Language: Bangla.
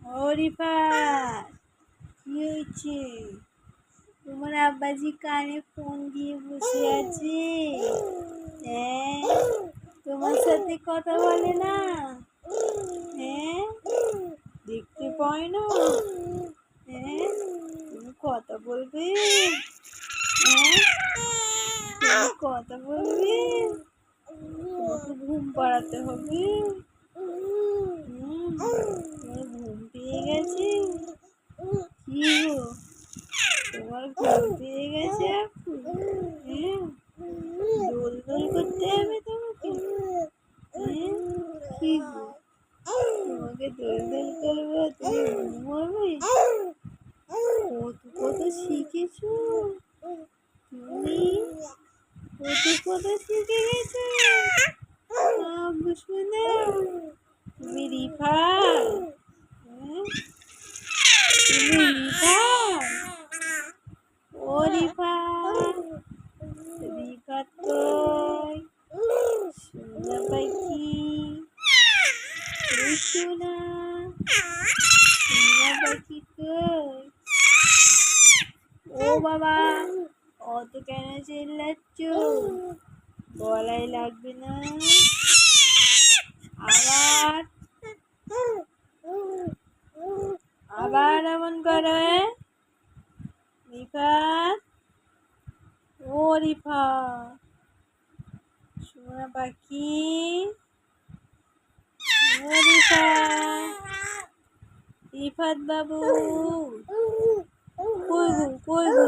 ও রিফাত, কি হয়েছে? তোমার আব্বাজি কানে ফোন দিয়ে বসে আছে। হ্যাঁ, তোমার সাথে কথা বলে না? হ্যাঁ, দেখতে পায় না? হ্যাঁ, তুমি কথা বলবে? হ্যাঁ, তুমি কথা বলবে? তোমাকে ঘুম পাড়াতে হবে। তোমার ঘুম পেয়ে গেছে? কি গো, তোমার ঘুম পেয়ে গেছে এখন? হ্যাঁ, দোল দোল করতে হবে তোমাকে। হ্যাঁ, কি গো, তোমাকে দোল দোল করবো, তুমি ঘুমোবে? কত কত শিখেছো তুমি, কত কত শিখে গেছো আব্বু শোনা। তুমি রিফাত? হ্যাঁ, তুমি রিফাত? ও রিফাত, রিফাত কই? সোনা পাখি, ওই সোনা, সোনা পাখি কই? ও বাবা, অত কেন চিল্লাচ্ছ? গলায় লাগবে না? আবার আবার এমন করো? রিফাত, ও রিফাত, সোনা পাখি, ও রিফাত, রিফাত বাবু, কই গো, কই গো?